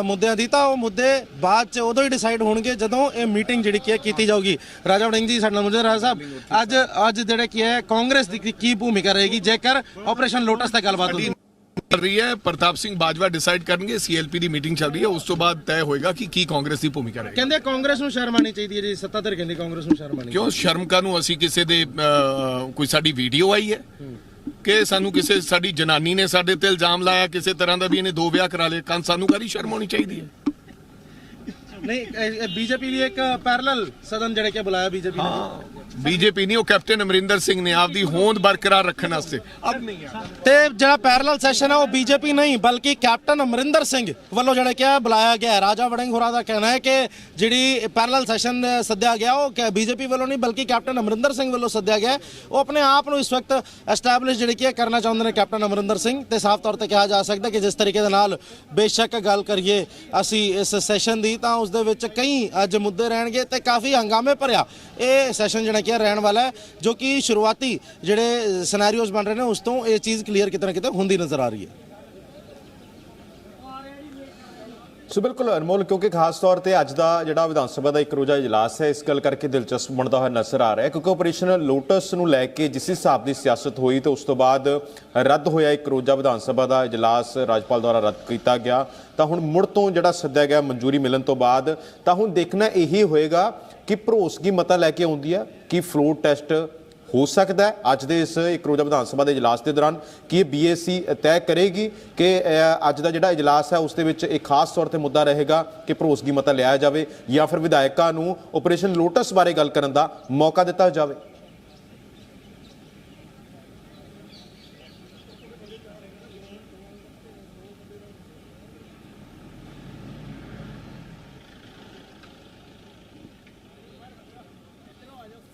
ਮੁੱਦਿਆਂ ਦੀ ਤਾਂ ਉਹ ਮੁੱਦੇ ਬਾਅਦ ਚ ਉਦੋਂ ਹੀ ਡਿਸਾਈਡ ਹੋਣਗੇ ਜਦੋਂ ਇਹ ਮੀਟਿੰਗ ਜਿਹੜੀ ਕੀ ਕਿਤੀ ਜਾਊਗੀ ਰਾਜਾ ਵੜਿੰਗ ਜੀ ਸਾਡੇ ਨਾਲ ਮੌਜੂਦ ਰਾਜਾ ਸਾਹਿਬ ਅੱਜ ਜਿਹੜੇ ਕੀ ਹੈ ਕਾਂਗਰਸ ਦੀ ਕੀ ਭੂਮਿਕਾ ਰਹੇਗੀ ਜੇਕਰ ਆਪਰੇਸ਼ਨ ਲੋਟਸ ਤੇ ਗੱਲਬਾਤ ਹੁੰਦੀ ਚੱਲ ਰਹੀ ਹੈ ਪ੍ਰਤਾਪ ਸਿੰਘ ਬਾਜਵਾ ਡਿਸਾਈਡ ਕਰਨਗੇ CLP ਦੀ ਮੀਟਿੰਗ ਚੱਲ ਰਹੀ ਹੈ ਉਸ ਤੋਂ ਬਾਅਦ ਤੈਅ ਹੋਏਗਾ ਕਿ ਕੀ ਕਾਂਗਰਸ ਦੀ ਭੂਮਿਕਾ ਰਹੇਗੀ ਕਹਿੰਦੇ ਕਾਂਗਰਸ ਨੂੰ ਸ਼ਰਮ ਆਣੀ ਚਾਹੀਦੀ ਹੈ ਜੀ ਸੱਤਾਧਿਰ ਕਹਿੰਦੇ ਕਾਂਗਰਸ ਨੂੰ ਸ਼ਰਮ ਆਣੀ ਕਿਉਂ ਸ਼ਰਮ ਕਾਨੂੰ ਅਸੀਂ ਕਿਸੇ ਦੇ ਕੋਈ ਸਾਡੀ ਵੀਡੀਓ ਆਈ ਹੈ ਕਿ ਸਾਨੂੰ ਕਿਸੇ ਸਾਡੀ ਜਨਾਨੀ ਨੇ ਸਾਡੇ ਤੇ ਇਲਜ਼ਾਮ ਲਾਇਆ ਕਿਸੇ ਤਰ੍ਹਾਂ ਦਾ ਵੀ ਇਹਨੇ 2 ਵਿਆਹ ਕਰਾ ਲਏ ਕੰਨ ਸਾਨੂੰ ਕਾਹਦੀ ਸ਼ਰਮ ਹੋਣੀ ਚਾਹੀਦੀ ਹੈ ਨਹੀਂ ਬੀਜੇਪੀ ਲਈ ਇੱਕ ਪੈਰਲਲ ਸਦਨ ਜਿਹੜੇ ਕਿ ਬੁਲਾਇਆ ਬੀਜੇਪੀ ਨੇ ਬੀਜੇਪੀ ਨਹੀਂ ਉਹ ਕੈਪਟਨ ਅਮਰਿੰਦਰ ਸਿੰਘ ਨੇ ਆਪਦੀ ਹੋਂਦ ਬਰਕਰਾਰ ਰੱਖਣ ਵਾਸਤੇ ਤੇ ਜਿਹੜਾ ਪੈਰਲਲ ਸੈਸ਼ਨ ਹੈ ਉਹ ਬੀਜੇਪੀ ਨਹੀਂ ਬਲਕਿ ਕੈਪਟਨ ਅਮਰਿੰਦਰ ਸਿੰਘ ਵੱਲੋਂ ਜਿਹੜਾ ਕਿ ਬੁਲਾਇਆ ਗਿਆ ਰਾਜਾ ਵੜਿੰਗ ਹੋਰਾਂ ਦਾ ਕਹਿਣਾ ਹੈ ਕਿ ਜਿਹੜੀ ਪੈਰਲਲ ਸੈਸ਼ਨ ਸੱਦਿਆ ਗਿਆ ਉਹ ਬੀਜੇਪੀ ਵੱਲੋਂ ਨਹੀਂ ਬਲਕਿ ਕੈਪਟਨ ਅਮਰਿੰਦਰ ਸਿੰਘ ਵੱਲੋਂ ਸੱਦਿਆ ਗਿਆ ਉਹ ਆਪਣੇ ਆਪ ਨੂੰ ਇਸ ਵਕਤ ਐਸਟੈਬਲਿਸ਼ ਜਿਹੜੀ ਕਿ ਕਰਨਾ ਚਾਹੁੰਦੇ ਨੇ ਕੈਪਟਨ ਅਮਰਿੰਦਰ ਸਿੰਘ ਤੇ ਸਾਫ਼ ਤੌਰ ਤੇ ਕਿਹਾ ਜਾ ਸਕਦਾ ਕਿ ਜਿਸ ਤਰੀਕੇ ਦੇ ਨਾਲ ਬੇਸ਼ੱਕ ਗੱਲ ਕਰੀਏ ਅਸੀਂ ਇਸ ਸੈਸ਼ਨ ਦੀ ਤਾਂ ਉਸ ਦੇ ਵਿੱਚ ਕਈ ਅੱਜ ਮੁੱਦੇ ਰਹਿਣਗੇ ਤੇ ਕਾਫੀ ਹੰਗਾਮੇ ਭਰਿਆ ਇਹ ਸੈਸ਼ਨ ਜਿਹੜਾ ਕਿ ਰਹਿਣ ਵਾਲਾ ਹੈ ਜੋ ਕਿ ਸ਼ੁਰੂਆਤੀ ਜਿਹੜੇ ਸਿਨੈਰੀਓਜ਼ ਬਣ ਰਹੇ ਨੇ ਉਸ ਤੋਂ ਇਹ ਚੀਜ਼ ਕਲੀਅਰ ਕਿਤੇ ਨਾ ਕਿਤੇ ਹੁੰਦੀ ਨਜ਼ਰ ਆ ਰਹੀ ਹੈ ਸੋ ਬਿਲਕੁਲ ਅਨਮੋਲ, ਕਿਉਂਕਿ ਖਾਸ ਤੌਰ ਤੇ ਅੱਜ ਦਾ ਜਿਹੜਾ ਵਿਧਾਨ ਸਭਾ ਦਾ ਇੱਕ ਰੋਜ਼ਾ ਇਜਲਾਸ ਹੈ ਇਸ ਗੱਲ ਕਰਕੇ ਦਿਲਚਸਪ ਬਣਦਾ ਹੋਇਆ ਨਜ਼ਰ ਆ ਰਿਹਾ ਹੈ, ਕਿਉਂਕਿ ਆਪਰੇਸ਼ਨ ਲੋਟਸ ਨੂੰ ਲੈ ਕੇ ਜਿਸ ਹਿਸਾਬ ਦੀ ਸਿਆਸਤ ਹੋਈ ਤੇ ਉਸ ਤੋਂ ਬਾਅਦ ਰੱਦ ਹੋਇਆ ਇੱਕ ਰੋਜ਼ਾ ਵਿਧਾਨ ਸਭਾ ਦਾ ਇਜਲਾਸ ਰਾਜਪਾਲ ਦੁਆਰਾ ਰੱਦ ਕੀਤਾ ਗਿਆ, ਤਾਂ ਹੁਣ ਮੁੜ ਤੋਂ ਜਿਹੜਾ ਸੱਦਿਆ ਗਿਆ ਮਨਜ਼ੂਰੀ ਮਿਲਣ ਤੋਂ ਬਾਅਦ ਤਾਂ ਹੁਣ ਦੇਖਣਾ ਇਹੀ ਹੋਏਗਾ ਕਿ ਭਰੋਸਗੀ ਮਤਾ ਲੈ ਕੇ ਆਉਂਦੀ ਹੈ ਕਿ ਫਲੋਰ ਟੈਸਟ ਹੋ ਸਕਦਾ ਹੈ ਅੱਜ ਦੇ ਇਸ ਇੱਕ ਰੋਜ਼ਾ ਵਿਧਾਨ ਸਭਾ ਦੇ ਇਜਲਾਸ ਦੇ ਦੌਰਾਨ, ਕਿ ਇਹ BAC ਤੈਅ ਕਰੇਗੀ ਕਿ ਅੱਜ ਦਾ ਜਿਹੜਾ ਇਜਲਾਸ ਹੈ ਉਸ ਦੇ ਵਿੱਚ ਇੱਕ ਖਾਸ ਤੌਰ ਤੇ ਮੁੱਦਾ ਰਹੇਗਾ ਕਿ ਭਰੋਸਗੀ ਮਤਾ ਲਿਆ ਜਾਵੇ ਜਾਂ ਫਿਰ ਵਿਧਾਇਕਾਂ ਨੂੰ ਆਪਰੇਸ਼ਨ ਲੋਟਸ ਬਾਰੇ ਗੱਲ ਕਰਨ ਦਾ ਮੌਕਾ ਦਿੱਤਾ ਜਾਵੇ।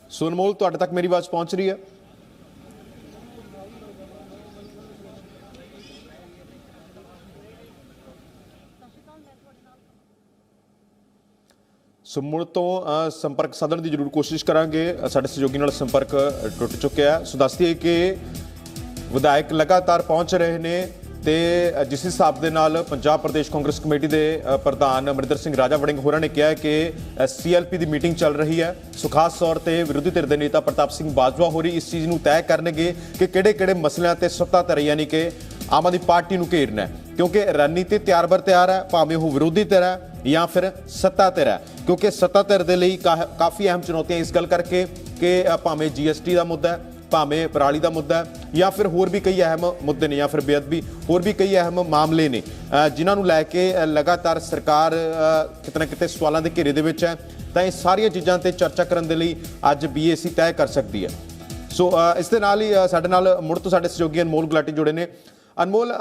ਸੋ ਅਨਮੋਲ, ਤੁਹਾਡੇ ਤੱਕ ਮੇਰੀ ਆਵਾਜ਼ ਪਹੁੰਚ ਰਹੀ ਹੈ? ਸੋ ਮੁੜ ਤੋਂ ਸੰਪਰਕ ਸਾਧਣ ਦੀ ਜ਼ਰੂਰ ਕੋਸ਼ਿਸ਼ ਕਰਾਂਗੇ, ਸਾਡੇ ਸਹਿਯੋਗੀ ਨਾਲ ਸੰਪਰਕ ਟੁੱਟ ਚੁੱਕਿਆ ਹੈ। ਸੋ ਦੱਸ ਦਈਏ ਕਿ ਵਿਧਾਇਕ ਲਗਾਤਾਰ ਪਹੁੰਚ ਰਹੇ ਨੇ ਤੇ ਜਿਸ ਹਿਸਾਬ ਦੇ ਨਾਲ ਪੰਜਾਬ ਪ੍ਰਦੇਸ਼ ਕਾਂਗਰਸ ਕਮੇਟੀ ਦੇ ਪ੍ਰਧਾਨ ਅਮਰਿੰਦਰ ਸਿੰਘ ਰਾਜਾ ਵੜਿੰਗ ਹੋਰਾਂ ਨੇ ਕਿਹਾ ਕਿ CLP ਦੀ ਮੀਟਿੰਗ ਚੱਲ ਰਹੀ ਹੈ। ਸੋ ਖਾਸ ਤੌਰ ਤੇ ਵਿਰੋਧੀ ਧਿਰ ਦੇ ਨੇਤਾ ਪ੍ਰਤਾਪ ਸਿੰਘ ਬਾਜਵਾ ਹੋਰੀ ਇਸ ਚੀਜ਼ ਨੂੰ ਤੈਅ ਕਰਨਗੇ ਕਿ ਕਿਹੜੇ-ਕਿਹੜੇ ਮਸਲਿਆਂ ਤੇ ਸੱਤਾਧਰ ਯਾਨੀ ਕਿ ਆਮ ਆਦਮੀ ਪਾਰਟੀ ਨੂੰ ਘੇਰਨਾ ਹੈ, ਕਿਉਂਕਿ ਰਣਨੀਤੀ ਤਿਆਰ ਬਰ ਤਿਆਰ ਹੈ, ਭਾਵੇਂ ਉਹ ਵਿਰੋਧੀ ਧਿਰ ਹੈ ਜਾਂ ਫਿਰ ਸੱਤਾ ਧਿਰ ਹੈ, ਕਿਉਂਕਿ ਸੱਤਾ ਧਿਰ ਦੇ ਲਈ ਕਾਫੀ ਅਹਿਮ ਚੁਣੌਤੀਆਂ ਇਸ ਗੱਲ ਕਰਕੇ ਕਿ ਭਾਵੇਂ GST ਦਾ ਮੁੱਦਾ ਹੈ, ਭਾਵੇਂ ਪਰਾਲੀ ਦਾ ਮੁੱਦਾ ਹੈ ਜਾਂ ਫਿਰ ਹੋਰ ਵੀ ਕਈ ਅਹਿਮ ਮੁੱਦੇ ਨੇ ਜਾਂ ਫਿਰ ਬੇਅਦਬੀ, ਹੋਰ ਵੀ ਕਈ ਅਹਿਮ ਮਾਮਲੇ ਨੇ ਜਿਨ੍ਹਾਂ ਨੂੰ ਲੈ ਕੇ ਲਗਾਤਾਰ ਸਰਕਾਰ ਕਿਤੇ ਨਾ ਕਿਤੇ ਸਵਾਲਾਂ ਦੇ ਘੇਰੇ ਦੇ ਵਿੱਚ ਹੈ। ਤਾਂ ਇਹ ਸਾਰੀਆਂ ਚੀਜ਼ਾਂ ਤੇ ਚਰਚਾ ਕਰਨ ਦੇ ਲਈ ਅੱਜ BAC ਤੈਅ ਕਰ ਸਕਦੀ ਹੈ। ਸੋ ਇਸ ਦੇ ਨਾਲ ਹੀ ਸਾਡੇ ਨਾਲ ਮੁੜ ਤੋਂ ਸਾਡੇ ਸਹਿਯੋਗੀ ਅਨਮੋਲ ਗੁਲਾਟੀ ਜੁੜੇ ਨੇ। ਅਨਮੋਲ,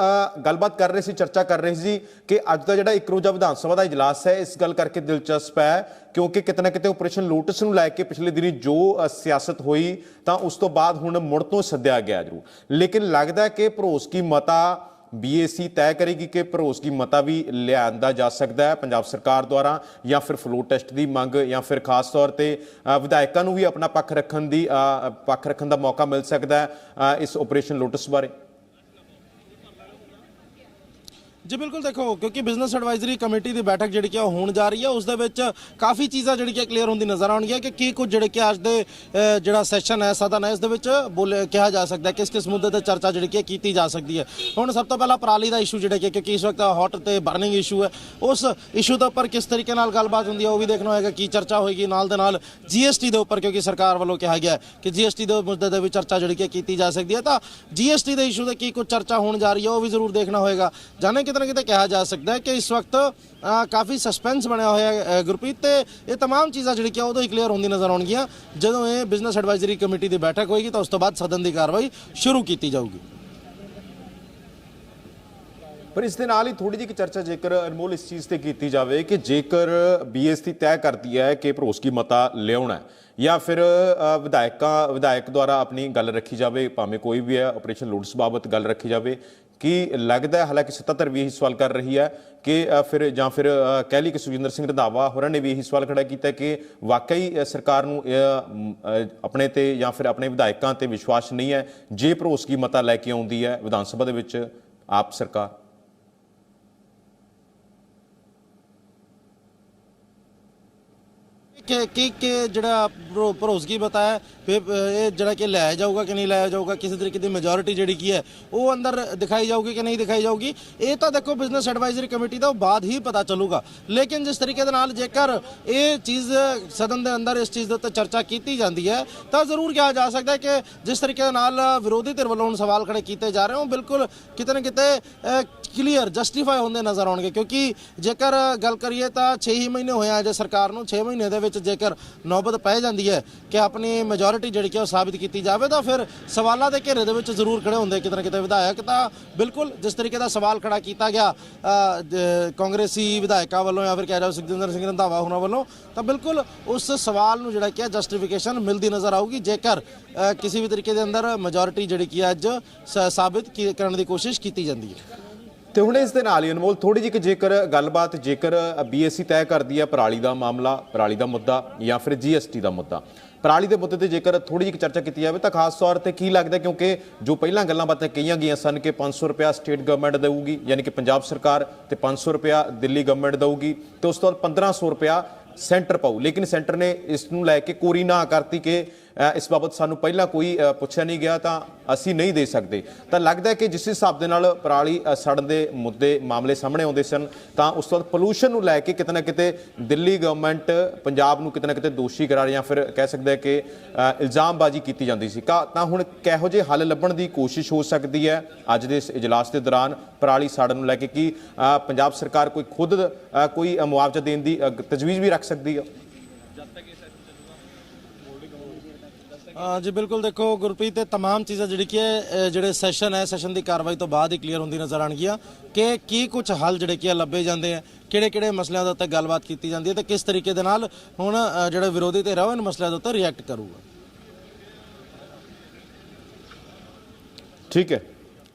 ਗੱਲਬਾਤ ਕਰ ਰਹੇ ਸੀ, ਚਰਚਾ ਕਰ ਰਹੇ ਸੀ ਕਿ ਅੱਜ ਦਾ ਜਿਹੜਾ ਇੱਕ ਰੋਜ਼ਾ ਵਿਧਾਨ ਸਭਾ ਦਾ ਇਜਲਾਸ ਹੈ ਇਸ ਗੱਲ ਕਰਕੇ ਦਿਲਚਸਪ ਹੈ ਕਿਉਂਕਿ ਕਿਤੇ ਨਾ ਕਿਤੇ ਆਪਰੇਸ਼ਨ ਲੋਟਸ ਨੂੰ ਲੈ ਕੇ ਪਿਛਲੇ ਦਿਨੀ ਜੋ ਸਿਆਸਤ ਹੋਈ ਤਾਂ ਉਸ ਤੋਂ ਬਾਅਦ ਹੁਣ ਮੁੜ ਤੋਂ ਸੱਦਿਆ ਗਿਆ ਜ਼ਰੂਰ, ਲੇਕਿਨ ਲੱਗਦਾ ਕਿ ਭਰੋਸਗੀ ਮਤਾ BAC ਤੈਅ ਕਰੇਗੀ ਕਿ ਭਰੋਸਗੀ ਮਤਾ ਵੀ ਲਿਆਂਦਾ ਜਾ ਸਕਦਾ ਹੈ ਪੰਜਾਬ ਸਰਕਾਰ ਦੁਆਰਾ ਜਾਂ ਫਿਰ ਫਲੋਰ ਟੈਸਟ ਦੀ ਮੰਗ ਜਾਂ ਫਿਰ ਖਾਸ ਤੌਰ ਤੇ ਵਿਧਾਇਕਾਂ ਨੂੰ ਵੀ ਆਪਣਾ ਪੱਖ ਰੱਖਣ ਦਾ ਮੌਕਾ ਮਿਲ ਸਕਦਾ ਹੈ ਇਸ ਆਪਰੇਸ਼ਨ ਲੋਟਸ ਬਾਰੇ। ਜੀ ਬਿਲਕੁਲ, ਦੇਖੋ ਕਿਉਂਕਿ ਬਿਜ਼ਨਸ ਐਡਵਾਈਜ਼ਰੀ ਕਮੇਟੀ ਦੀ ਬੈਠਕ ਜਿਹੜੀ ਕਿ ਹੋਣ ਜਾ ਰਹੀ ਹੈ ਉਸ ਦੇ ਵਿੱਚ ਕਾਫੀ ਚੀਜ਼ਾਂ ਜਿਹੜੀ ਕਿ ਕਲੀਅਰ ਹੁੰਦੀ ਨਜ਼ਰ ਆਉਣਗੀਆਂ ਕਿ ਕੀ ਕੁਝ ਜਿਹੜੇ ਕਿ ਅੱਜ ਦੇ ਜਿਹੜਾ ਸੈਸ਼ਨ ਹੈ ਸਦਨ ਹੈ ਇਸ ਦੇ ਵਿੱਚ ਕਿਹਾ ਜਾ ਸਕਦਾ ਹੈ, ਕਿਸ ਮੁੱਦੇ ਤੇ ਚਰਚਾ ਜਿਹੜੀ ਕਿ ਕੀਤੀ ਜਾ ਸਕਦੀ ਹੈ। ਹੁਣ ਸਭ ਤੋਂ ਪਹਿਲਾਂ ਪਰਾਲੀ ਦਾ ਇਸ਼ੂ ਜਿਹੜਾ ਕਿ ਕਿਉਂਕਿ ਇਸ ਵਕਤ ਹੌਟ ਤੇ ਬਰਨਿੰਗ ਇਸ਼ੂ ਹੈ, ਉਸ ਇਸ਼ੂ ਦੇ ਉੱਪਰ ਕਿਸ ਤਰੀਕੇ ਨਾਲ ਗੱਲਬਾਤ ਹੁੰਦੀ ਹੈ ਉਹ ਵੀ ਦੇਖਣਾ ਹੋਏਗਾ, ਕੀ ਚਰਚਾ ਹੋਏਗੀ। ਨਾਲ ਦੇ ਨਾਲ GST ਦੇ ਉੱਪਰ ਕਿਉਂਕਿ ਸਰਕਾਰ ਵੱਲੋਂ ਕਿਹਾ ਗਿਆ ਕਿ GST ਦੇ ਮੁੱਦੇ ਤੇ ਵੀ ਚਰਚਾ ਜਿਹੜੀ ਕਿ ਕੀਤੀ ਜਾ ਸਕਦੀ ਹੈ, ਤਾਂ GST ਦੇ ਇਸ਼ੂ ਤੇ ਕੀ ਕੁਝ ਚਰਚਾ ਹੋਣ ਜਾ ਰਹੀ ਹੈ ਉਹ ਵੀ ਜ਼ਰੂਰ ਦੇਖਣਾ ਹੋਏਗਾ। ਜਾਣੇ ਕਿਤੇ ਨਾ ਕਿਤੇ ਕਿਹਾ ਜਾ ਸਕਦਾ ਹੈ ਕਿ ਇਸ ਵਕਤ ਕਾਫੀ ਸਸਪੈਂਸ ਬਣਿਆ ਹੋਇਆ ਹੈ ਗੁਰਪ੍ਰੀਤ, ਤੇ ਇਹ तमाम ਚੀਜ਼ਾਂ ਜਿਹੜੀ ਕਿ ਉਦੋਂ ਹੀ ਕਲੀਅਰ ਹੁੰਦੀ ਨਜ਼ਰ ਆਉਣਗੀਆਂ ਜਦੋਂ ਇਹ ਬਿਜ਼ਨਸ ਐਡਵਾਈਜ਼ਰੀ ਕਮੇਟੀ ਦੀ ਬੈਠਕ ਹੋਏਗੀ ਤਾਂ ਉਸ ਤੋਂ ਬਾਅਦ ਸਦਨ ਦੀ ਕਾਰਵਾਈ ਸ਼ੁਰੂ ਕੀਤੀ ਜਾਊਗੀ। ਪਰ ਇਸ ਦੇ ਨਾਲ ਹੀ ਥੋੜੀ ਜਿਹੀ ਚਰਚਾ ਜੇਕਰ ਅਨਮੋਲ ਇਸ ਚੀਜ਼ ਤੇ ਕੀਤੀ ਜਾਵੇ ਕਿ ਜੇਕਰ BAC ਤੈਅ ਕਰਦੀ ਹੈ ਕਿ ਭਰੋਸਗੀ ਮਤਾ ਲਿਆਉਣਾ ਜਾਂ ਫਿਰ ਵਿਧਾਇਕ ਦੁਆਰਾ ਆਪਣੀ ਗੱਲ ਰੱਖੀ ਜਾਵੇ, ਭਾਵੇਂ ਕੋਈ ਵੀ ਹੈ ਆਪਰੇਸ਼ਨ ਲੋਟਸ ਬਾਬਤ ਗੱਲ ਰੱਖੀ ਜਾਵੇ, ਕੀ ਲੱਗਦਾ ਹੈ ਹਾਲਾਂਕਿ ਸੱਤਾਧਰ ਵੀ ਇਹੀ ਸਵਾਲ ਕਰ ਰਹੀ ਹੈ ਕਿ ਫਿਰ ਕਹਿ ਲਈ ਕਿ ਸੁਖਜਿੰਦਰ ਸਿੰਘ ਰੰਧਾਵਾ ਹੋਰਾਂ ਨੇ ਵੀ ਇਹੀ ਸਵਾਲ ਖੜਾ ਕੀਤਾ ਕਿ ਵਾਕਈ ਸਰਕਾਰ ਨੂੰ ਆਪਣੇ ਤੇ ਜਾਂ ਫਿਰ ਆਪਣੇ ਵਿਧਾਇਕਾਂ ਤੇ ਵਿਸ਼ਵਾਸ ਨਹੀਂ ਹੈ ਜੇ ਭਰੋਸਗੀ ਮਤਾ ਲੈ ਕੇ ਆਉਂਦੀ ਹੈ ਵਿਧਾਨ ਸਭਾ ਦੇ ਵਿੱਚ ਆਪ ਸਰਕਾਰ। ਕਿ ਜਿਹੜਾ ਭਰੋਸਗੀ ਮਤਾ ਹੈ ਇਹ ਜਿਹੜਾ ਕਿ ਲਿਆਇਆ ਜਾਊਗਾ ਕਿ ਨਹੀਂ ਲਿਆਇਆ ਜਾਊਗਾ, ਕਿਸੇ ਤਰੀਕੇ ਦੀ ਮੈਜੋਰਿਟੀ ਜਿਹੜੀ ਕੀ ਹੈ ਉਹ ਅੰਦਰ ਦਿਖਾਈ ਜਾਊਗੀ ਕਿ ਨਹੀਂ ਦਿਖਾਈ ਜਾਊਗੀ, ਇਹ ਤਾਂ ਦੇਖੋ ਬਿਜ਼ਨਸ ਐਡਵਾਈਜ਼ਰੀ ਕਮੇਟੀ ਦਾ ਬਾਅਦ ਹੀ ਪਤਾ ਚੱਲੂਗਾ। ਲੇਕਿਨ ਜਿਸ ਤਰੀਕੇ ਦੇ ਨਾਲ ਜੇਕਰ ਇਹ ਚੀਜ਼ ਸਦਨ ਦੇ ਅੰਦਰ ਇਸ ਚੀਜ਼ ਦੇ ਉੱਤੇ ਚਰਚਾ ਕੀਤੀ ਜਾਂਦੀ ਹੈ ਤਾਂ ਜ਼ਰੂਰ ਕਿਹਾ ਜਾ ਸਕਦਾ ਹੈ ਕਿ ਜਿਸ ਤਰੀਕੇ ਦੇ ਨਾਲ ਵਿਰੋਧੀ ਧਿਰ ਵੱਲੋਂ ਸਵਾਲ ਖੜੇ ਕੀਤੇ ਜਾ ਰਹੇ ਹੋ ਬਿਲਕੁਲ ਕਿਤੇ ਨਾ ਕਿਤੇ ਕਲੀਅਰ ਜਸਟੀਫਾਈ ਹੁੰਦੇ ਨਜ਼ਰ ਆਉਣਗੇ, ਕਿਉਂਕਿ ਜੇਕਰ ਗੱਲ ਕਰੀਏ ਤਾਂ 6 ਹੀ ਮਹੀਨੇ ਹੋਏ ਆ ਜੇ ਸਰਕਾਰ ਨੂੰ 6 ਮਹੀਨੇ ਦੇ ਵਿੱਚ ਜੇਕਰ ਨੌਬਤ ਪੈ ਜਾਂਦੀ ਹੈ ਕਿ ਆਪਣੀ ਮੈਜੋਰਿਟੀ ਜਿਹੜੀ ਕਿ ਉਹ ਸਾਬਿਤ ਕੀਤੀ ਜਾਵੇ ਤਾਂ ਫਿਰ ਸਵਾਲਾਂ ਦੇ ਘੇਰੇ ਦੇ ਵਿੱਚ ਜ਼ਰੂਰ ਖੜੇ ਹੁੰਦੇ ਕਿਤੇ ਨਾ ਕਿਤੇ ਵਿਧਾਇਕ। ਤਾਂ ਬਿਲਕੁਲ ਜਿਸ ਤਰੀਕੇ ਦਾ ਸਵਾਲ ਖੜਾ ਕੀਤਾ ਗਿਆ ਕਾਂਗਰਸੀ ਵਿਧਾਇਕਾਂ ਵੱਲੋਂ ਜਾਂ ਫਿਰ ਕਹਿ ਜਾਓ ਸੁਖਜਿੰਦਰ ਸਿੰਘ ਰੰਧਾਵਾ ਹੋਰਾਂ ਵੱਲੋਂ, ਤਾਂ ਬਿਲਕੁਲ ਉਸ ਸਵਾਲ ਨੂੰ ਜਿਹੜਾ ਕਿ ਜਸਟੀਫਿਕੇਸ਼ਨ ਮਿਲਦੀ ਨਜ਼ਰ ਆਊਗੀ ਜੇਕਰ ਕਿਸੇ ਵੀ ਤਰੀਕੇ ਦੇ ਅੰਦਰ ਮੈਜੋਰਿਟੀ ਜਿਹੜੀ ਕਿ ਅੱਜ ਸਾਬਿਤ ਕਰਨ ਦੀ ਕੋਸ਼ਿਸ਼ ਕੀਤੀ ਜਾਂਦੀ ਹੈ। ਤੇ ਹੁਣ ਇਸ ਦੇ ਨਾਲ ਹੀ ਅਨਮੋਲ ਥੋੜੀ ਜਿਹੀ ਜੇਕਰ ਗੱਲਬਾਤ ਜੇਕਰ ਬੀਐਸਸੀ ਤੈਅ ਕਰਦੀ ਹੈ ਪਰਾਲੀ ਦਾ ਮਾਮਲਾ, ਪਰਾਲੀ ਦਾ ਮੁੱਦਾ ਜਾਂ ਫਿਰ ਜੀਐਸਟੀ ਦਾ ਮੁੱਦਾ, ਪਰਾਲੀ ਦੇ ਮੁੱਦੇ ਤੇ ਜੇਕਰ ਥੋੜੀ ਜਿਹੀ ਚਰਚਾ ਕੀਤੀ ਜਾਵੇ ਤਾਂ ਖਾਸ ਤੌਰ ਤੇ ਕੀ ਲੱਗਦਾ, ਕਿਉਂਕਿ ਜੋ ਪਹਿਲਾਂ ਗੱਲਾਂ ਬਾਤਾਂ ਕਹੀਆਂ ਗਈਆਂ ਸਨ ਕਿ 500 ਰੁਪਇਆ ਸਟੇਟ ਗਵਰਨਮੈਂਟ ਦੇਊਗੀ, ਯਾਨੀ ਕਿ ਪੰਜਾਬ ਸਰਕਾਰ, ਤੇ 500 ਰੁਪਇਆ ਦਿੱਲੀ ਗਵਰਨਮੈਂਟ ਦੇਊਗੀ, ਤੇ ਉਸ ਤੋਂ ਬਾਅਦ 1500 ਰੁਪਇਆ ਸੈਂਟਰ ਪਾਊ, ਲੇਕਿਨ ਸੈਂਟਰ ਨੇ ਇਸ ਨੂੰ ਲੈ ਕੇ ਕੋਰੀ ਨਾ ਕਰਤੀ ਕਿ ਇਸ ਬਾਬਤ ਸਾਨੂੰ ਪਹਿਲਾਂ ਕੋਈ ਪੁੱਛਿਆ ਨਹੀਂ ਗਿਆ ਤਾਂ ਅਸੀਂ ਨਹੀਂ ਦੇ ਸਕਦੇ। ਤਾਂ ਲੱਗਦਾ ਹੈ ਕਿ ਜਿਸ ਹਿਸਾਬ ਦੇ ਨਾਲ ਪਰਾਲੀ ਸੜਨ ਦੇ ਮੁੱਦੇ ਮਾਮਲੇ ਸਾਹਮਣੇ ਆਉਂਦੇ ਸਨ ਤਾਂ ਉਸ ਤੋਂ ਬਾਅਦ ਪੋਲੂਸ਼ਨ ਨੂੰ ਲੈ ਕੇ ਕਿਤੇ ਨਾ ਕਿਤੇ ਦਿੱਲੀ ਗਵਰਨਮੈਂਟ ਪੰਜਾਬ ਨੂੰ ਕਿਤੇ ਨਾ ਕਿਤੇ ਦੋਸ਼ੀ ਕਰਾ ਰਹੀ ਜਾਂ ਫਿਰ ਕਹਿ ਸਕਦੇ ਹਾਂ ਕਿ ਇਲਜ਼ਾਮਬਾਜ਼ੀ ਕੀਤੀ ਜਾਂਦੀ ਸੀ। ਤਾਂ ਹੁਣ ਕਿਹੋ ਜਿਹੇ ਹੱਲ ਲੱਭਣ ਦੀ ਕੋਸ਼ਿਸ਼ ਹੋ ਸਕਦੀ ਹੈ ਅੱਜ ਦੇ ਇਸ ਇਜਲਾਸ ਦੇ ਦੌਰਾਨ ਪਰਾਲੀ ਸਾੜਨ ਨੂੰ ਲੈ ਕੇ? ਕੀ ਪੰਜਾਬ ਸਰਕਾਰ ਕੋਈ ਖੁਦ ਕੋਈ ਮੁਆਵਜ਼ਾ ਦੇਣ ਦੀ ਤਜਵੀਜ਼ ਵੀ ਰੱਖ ਸਕਦੀ ਹੈ? ਜੀ ਬਿਲਕੁਲ, ਦੇਖੋ ਗੁਰਪ੍ਰੀਤ, ਤੇ तमाम ਚੀਜ਼ਾਂ ਜਿਹੜੀ ਕਿ ਜਿਹੜੇ ਸੈਸ਼ਨ ਦੀ ਕਾਰਵਾਈ ਤੋਂ ਬਾਅਦ ਹੀ ਕਲੀਅਰ ਹੁੰਦੀ ਨਜ਼ਰ ਆਉਣਗੀਆਂ ਕਿ ਕੀ ਕੁਝ ਹੱਲ ਜਿਹੜੇ ਕਿ ਲੱਭੇ ਜਾਂਦੇ ਆ, ਕਿਹੜੇ ਮਸਲਿਆਂ ਦੇ ਉੱਤੇ ਗੱਲਬਾਤ ਕੀਤੀ ਜਾਂਦੀ ਹੈ ਤੇ ਕਿਸ ਤਰੀਕੇ ਦੇ ਨਾਲ ਹੁਣ ਜਿਹੜੇ ਵਿਰੋਧੀ ਧਿਰ ਆ ਉਹ ਇਹਨਾਂ ਮਸਲਿਆਂ ਦੇ ਉੱਤੇ ਰਿਐਕਟ ਕਰੂਗਾ। ਠੀਕ ਹੈ,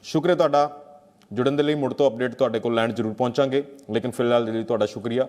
ਸ਼ੁਕਰੀਆ ਤੁਹਾਡਾ ਜੁੜਨ ਦੇ ਲਈ। ਮੁੜ ਤੋਂ ਅਪਡੇਟ ਤੁਹਾਡੇ ਕੋਲ ਲੈਣ ਜ਼ਰੂਰ ਪਹੁੰਚਾਂਗੇ, ਲੇਕਿਨ ਫਿਲਹਾਲ ਦੇ ਲਈ ਤੁਹਾਡਾ ਸ਼ੁਕਰੀਆ।